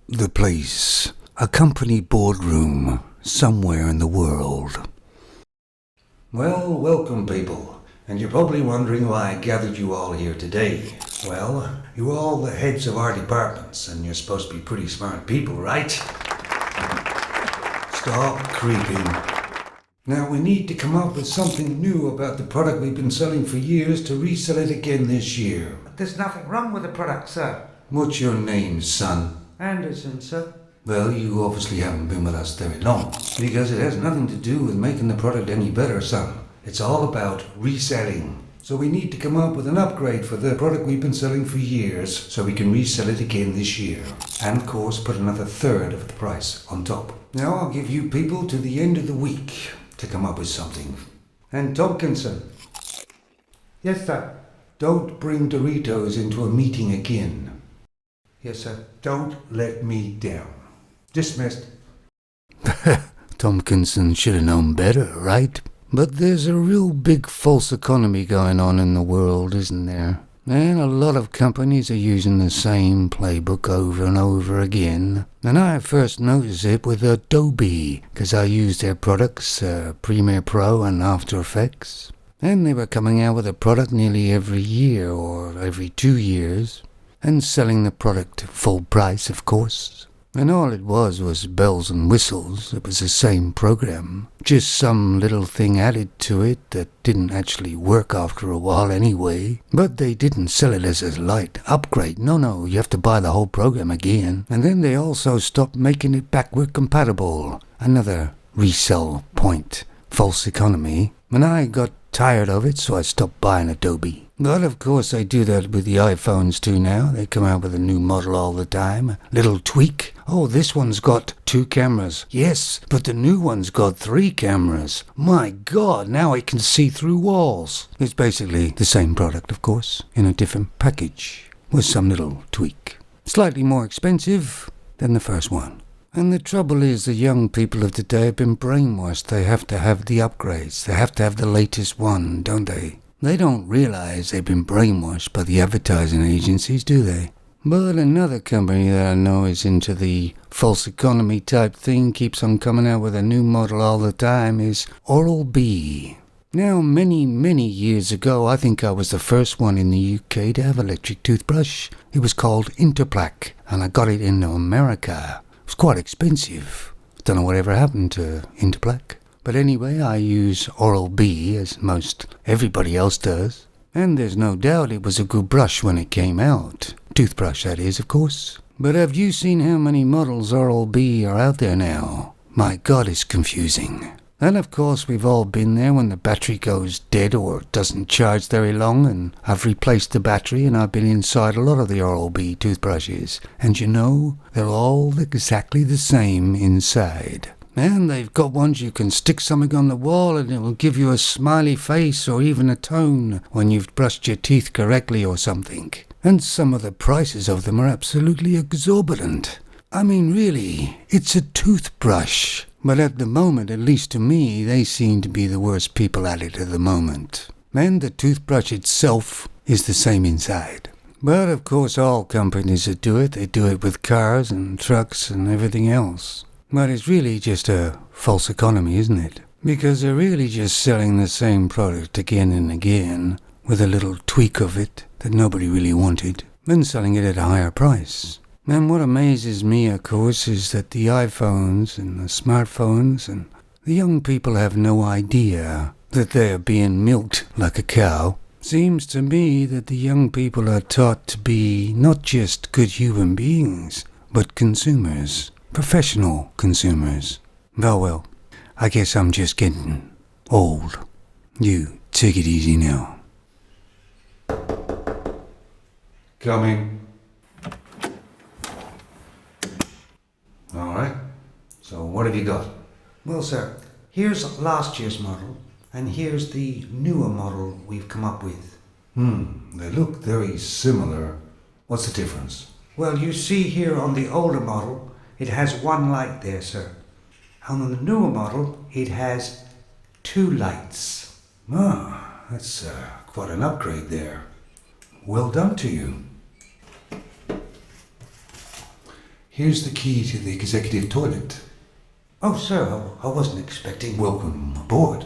the place, a company boardroom somewhere in the world. Well, welcome people, and you're probably wondering why I gathered you all here today. Well, you're all the heads of our departments, and you're supposed to be pretty smart people, right? Stop creeping. Now we need to come up with something new about the product we've been selling for years to resell it again this year. But there's nothing wrong with the product, sir. What's your name, son? Anderson, sir. Well, you obviously haven't been with us very long, because it has nothing to do with making the product any better, son. It's all about reselling. So we need to come up with an upgrade for the product we've been selling for years, so we can resell it again this year. And of course, put another third of the price on top. Now I'll give you people to the end of the week to come up with something. And Tompkinson. Yes, sir. Don't bring Doritos into a meeting again. Yes, sir. Don't let me down. Dismissed. Tompkinson should have known better, right? But there's a real big false economy going on in the world, isn't there? And a lot of companies are using the same playbook over and over again. And I first noticed it with Adobe, because I used their products, Premiere Pro and After Effects. And they were coming out with a product nearly every year or every 2 years, and selling the product full price, of course. And all it was bells and whistles. It was the same program, just some little thing added to it that didn't actually work after a while anyway. But they didn't sell it as a light upgrade. No, you have to buy the whole program again. And then they also stopped making it backward compatible. Another resell point. False economy. And I got tired of it, so I stopped buying Adobe. But of course I do that with the iPhones too now. They come out with a new model all the time. A little tweak. Oh, this one's got 2 cameras. Yes, but the new one's got 3 cameras. My God, now I can see through walls. It's basically the same product, of course, in a different package, with some little tweak. Slightly more expensive than the first one. And the trouble is the young people of today have been brainwashed. They have to have the upgrades. They have to have the latest one, don't they? They don't realize they've been brainwashed by the advertising agencies, do they? But another company that I know is into the false economy type thing, keeps on coming out with a new model all the time, is Oral-B. Now, many years ago, I think I was the first one in the UK to have electric toothbrush. It was called Interplaque, and I got it in America. It was quite expensive. Don't know whatever happened to Interplaque. But anyway, I use Oral-B as most everybody else does. And there's no doubt it was a good brush when it came out. Toothbrush, that is, of course. But have you seen how many models Oral-B are out there now? My God, it's confusing. And of course, we've all been there when the battery goes dead or doesn't charge very long, and I've replaced the battery, and I've been inside a lot of the Oral-B toothbrushes. And you know, they're all exactly the same inside. And they've got ones you can stick something on the wall and it will give you a smiley face or even a tone when you've brushed your teeth correctly or something. And some of the prices of them are absolutely exorbitant. I mean, really, it's a toothbrush. But at the moment, at least to me, they seem to be the worst people at it at the moment. And the toothbrush itself is the same inside. But of course, all companies that do it, they do it with cars and trucks and everything else. But it's really just a false economy, isn't it? Because they're really just selling the same product again and again, with a little tweak of it that nobody really wanted, and selling it at a higher price. And what amazes me, of course, is that the iPhones and the smartphones and the young people have no idea that they're being milked like a cow. Seems to me that the young people are taught to be not just good human beings, but consumers. Professional consumers. Well, I guess I'm just getting old. You take it easy now. Coming. All right. So what have you got? Well, sir, here's last year's model, and here's the newer model we've come up with. They look very similar. What's the difference? Well, you see here on the older model, it has 1 light there, sir. And on the newer model, it has 2 lights. Ah, that's quite an upgrade there. Well done to you. Here's the key to the executive toilet. Oh, sir, I wasn't expecting. Welcome aboard.